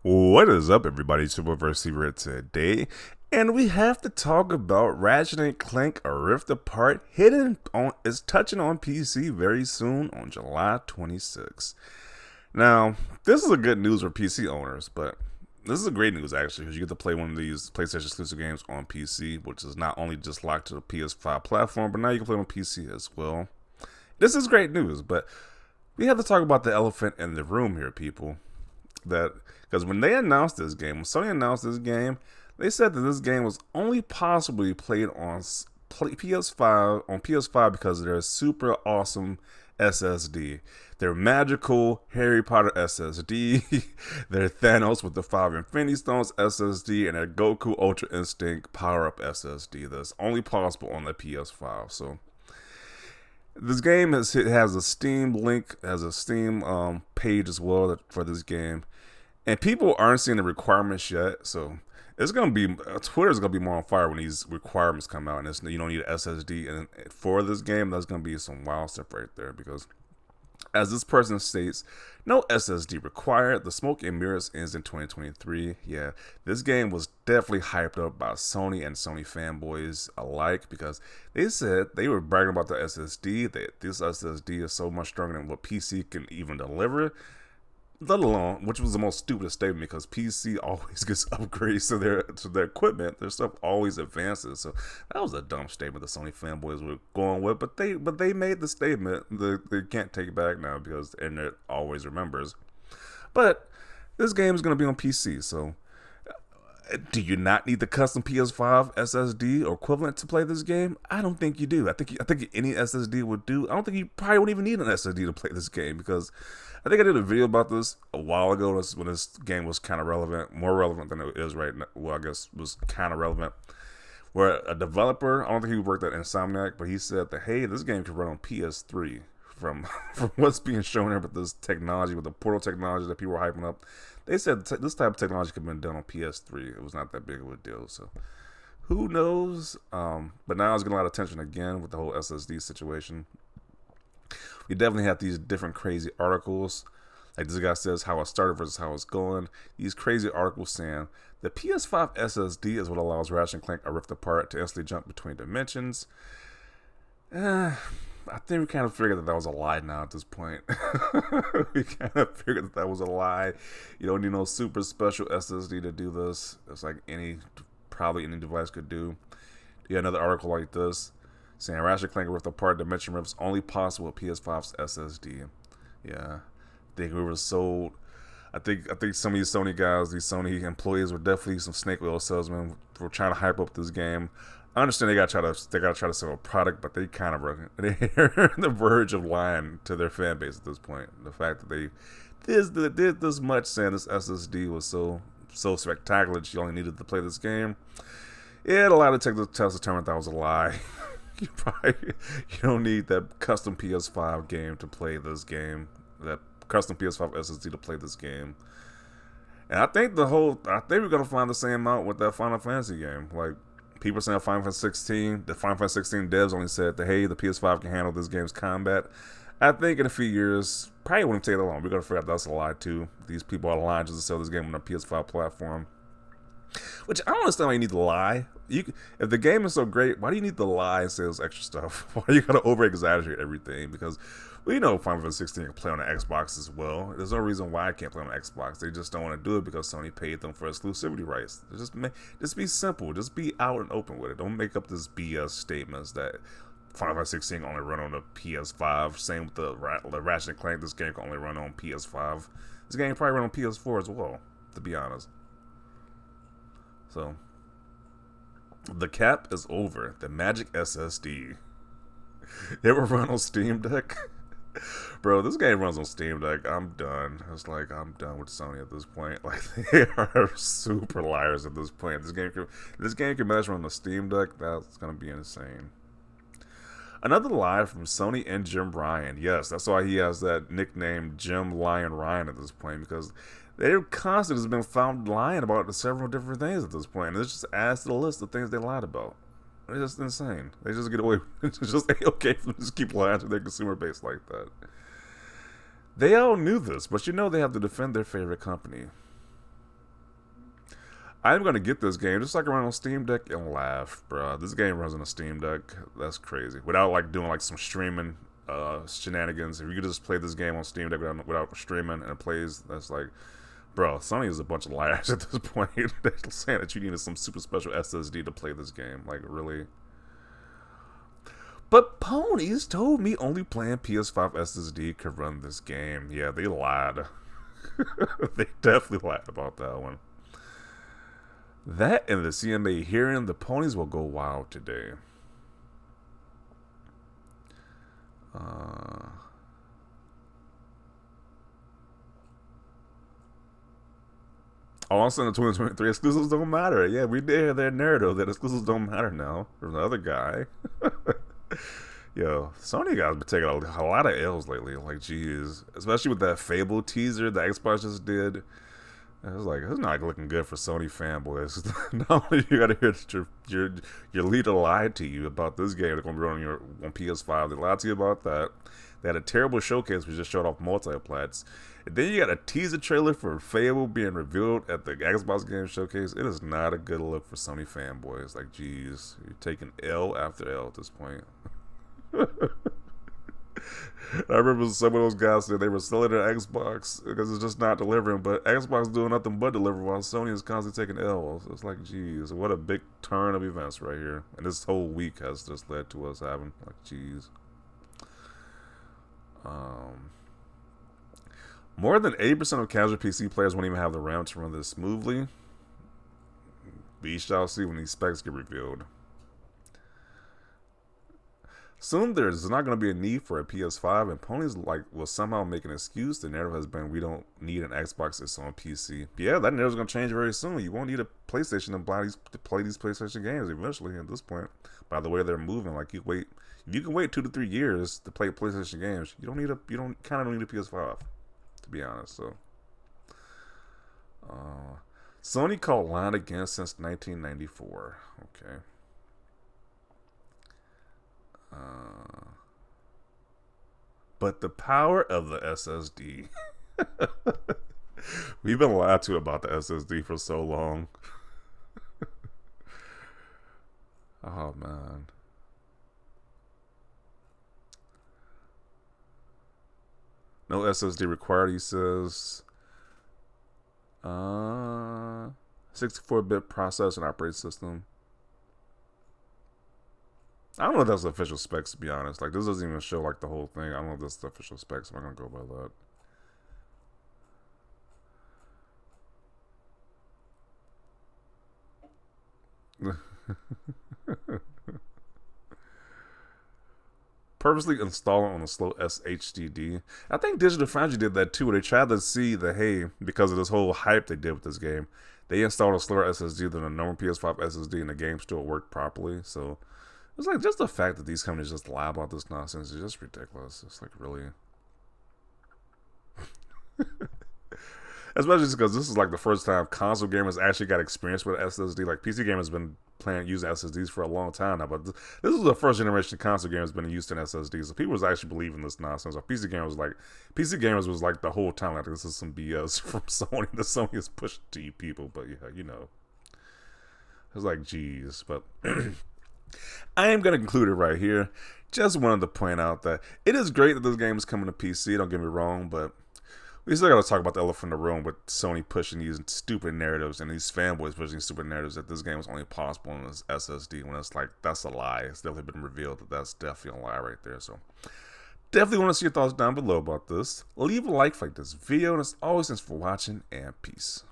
What is up, everybody? Superverse here today, and we have to talk about Ratchet and Clank: A Rift Apart, hidden on is touching on PC very soon on July 26th. Now, this is a good news for PC owners, but this is a great news actually because you get to play one of these PlayStation exclusive games on PC, which is not only just locked to the PS5 platform, but now you can play on PC as well. This is great news, but we have to talk about the elephant in the room here, people. That because when they announced this game, when Sony announced this game, they said that this game was only possibly played on PS5 because of their super awesome SSD, their magical Harry Potter SSD, their Thanos with the 5 Infinity Stones SSD, and their Goku Ultra Instinct Power Up SSD. That's only possible on the PS5. So this game has a Steam link, has a Steam page as well for this game, and people aren't seeing the requirements yet. So it's gonna be Twitter's gonna be more on fire when these requirements come out, and you don't need an SSD and for this game. That's gonna be some wild stuff right there because, as this person states, no SSD required. The smoke and mirrors ends in 2023. Yeah, this game was definitely hyped up by Sony and Sony fanboys alike because they said they were bragging about the SSD. That this SSD is so much stronger than what PC can even deliver. Let alone, which was the most stupidest statement because PC always gets upgrades to their equipment. Their stuff always advances. So that was a dumb statement the Sony fanboys were going with. But they made the statement. They can't take it back now because the internet always remembers. But this game is going to be on PC. So do you not need the custom PS5 SSD or equivalent to play this game? I don't think you do. I think any SSD would do. I don't think you probably won't even need an SSD to play this game because I think I did a video about this a while ago when this game was kind of relevant, more relevant than it is right now. Well, I guess it was kind of relevant. Where a developer, I don't think he worked at Insomniac, but he said that, hey, this game could run on PS3 from what's being shown here with this technology, with the Portal technology that people were hyping up. They said this type of technology could have been done on PS3. It was not that big of a deal. So who knows? But now it's getting a lot of attention again with the whole SSD situation. We definitely have these different crazy articles. Like this guy says how it started versus how it's going. These crazy articles saying the PS5 SSD is what allows Ratchet and Clank: A Rift Apart to instantly jump between dimensions. I think we kind of figured that was a lie now at this point. We kind of figured that was a lie. You don't need no super special SSD to do this. It's like probably any device could do. You got another article like this saying Ratchet and Clank: Rift Apart dimension rifts only possible with PS5's SSD. Yeah, I think we were sold. I think some of these Sony guys, these Sony employees, were definitely some snake oil salesmen for trying to hype up this game. I understand they gotta try to sell a product, but they're on the verge of lying to their fan base at this point. The fact that they did this much saying this SSD was so spectacular that you only needed to play this game. It allowed to take the test to determine that was a lie. You don't need that custom PS5 game to play this game. That custom PS5 SSD to play this game. And I think we're gonna find the same out with that Final Fantasy game. Like people saying Final Fantasy 16, the Final Fantasy 16 devs only said that hey, the PS5 can handle this game's combat. I think in a few years, probably wouldn't take that long. We're gonna figure out that's a lie too. These people are lying just to sell this game on a PS5 platform. Which I don't understand why you need to lie. If the game is so great, why do you need to lie and say this extra stuff? Why do you gotta over exaggerate everything? Because we know Final Fantasy 16 can play on the Xbox as well. There's no reason why I can't play on the Xbox. They just don't want to do it because Sony paid them for exclusivity rights. Just be simple. Just be out and open with it. Don't make up this BS statements that Final Fantasy 16 only run on the PS5. Same with the Ratchet and Clank. This game can only run on PS5. This game can probably run on PS4 as well, to be honest. So the cap is over. The magic SSD. It will run on Steam Deck. Bro, this game runs on Steam Deck. I'm done. It's like I'm done with Sony at this point. Like they are super liars at this point. This game can measure on the Steam Deck. That's gonna be insane. Another lie from Sony and Jim Ryan. Yes, that's why he has that nickname Jim Lion Ryan at this point because they're constantly has been found lying about several different things at this point. And it's just adds to the list of things they lied about. It's just insane. They just get away. It's just okay for them to just keep lying to their consumer base like that. They all knew this, but you know they have to defend their favorite company. I'm gonna get this game just like around on Steam Deck and laugh, bro. This game runs on a Steam Deck. That's crazy. Without like doing like some streaming shenanigans. If you could just play this game on Steam Deck without streaming and it plays, that's like, bro, Sony is a bunch of liars at this point. They're saying that you needed some super special SSD to play this game. Like, really? But Ponies told me only playing PS5 SSD could run this game. Yeah, they lied. They definitely lied about that one. That and the CMA hearing, the Ponies will go wild today. Also in the 2023, exclusives don't matter. Yeah, we did hear their narrative that exclusives don't matter now from the other guy. Yo, Sony guys been taking a lot of L's lately. Like, geez, especially with that Fable teaser that Xbox just did. It was like, it's not looking good for Sony fanboys. Not only you gotta hear that your leader lied to you about this game that's gonna be on PS5. They lied to you about that. They had a terrible showcase which just showed off multiplats. And then you got a teaser trailer for Fable being revealed at the Xbox Game Showcase. It is not a good look for Sony fanboys. Like, geez, you're taking L after L at this point. I remember some of those guys said they were selling their Xbox because it's just not delivering, but Xbox doing nothing but deliver while Sony is constantly taking L's. It's like, geez, what a big turn of events right here. And this whole week has just led to us having, like, geez. More than 80% of casual PC players won't even have the RAM to run this smoothly. We shall see when these specs get revealed. Soon there's not going to be a need for a PS5, and Ponies will somehow make an excuse. The narrative has been we don't need an Xbox, it's on PC. But yeah, that narrative's going to change very soon. You won't need a PlayStation to play these PlayStation games eventually at this point. By the way they're moving, like you can wait 2 to 3 years to play PlayStation games. You don't kind of need a PS5, to be honest. So, Sony called line again since 1994. Okay. But the power of the SSD. We've been lied to about the SSD for so long. Oh, man. No SSD required, he says. 64-bit processor and operating system. I don't know if that's the official specs, to be honest. Like, this doesn't even show, like, the whole thing. I don't know if that's the official specs. I'm not going to go by that. Purposely installing on a slow SHDD. I think Digital Foundry did that, too, where they tried to see the, hey, because of this whole hype they did with this game, they installed a slower SSD than a normal PS5 SSD, and the game still worked properly, so... It's like just the fact that these companies just lie about this nonsense is just ridiculous. It's like really, especially because this is like the first time console gamers actually got experience with SSD. Like PC gamers been using SSDs for a long time now, but this is the first generation console gamers been using SSDs. So people was actually believing this nonsense. Like PC gamers was like the whole time like this is some BS from Sony that Sony is pushing to you people. But yeah, you know, it's like geez, but. I am going to conclude it right here. Just wanted to point out that it is great that this game is coming to PC, don't get me wrong, but we still got to talk about the elephant in the room with Sony pushing these stupid narratives and these fanboys pushing stupid narratives that this game is only possible on this SSD when it's like, that's a lie. It's definitely been revealed that that's definitely a lie right there. So definitely want to see your thoughts down below about this. Leave a like this video, and as always, thanks for watching, and peace.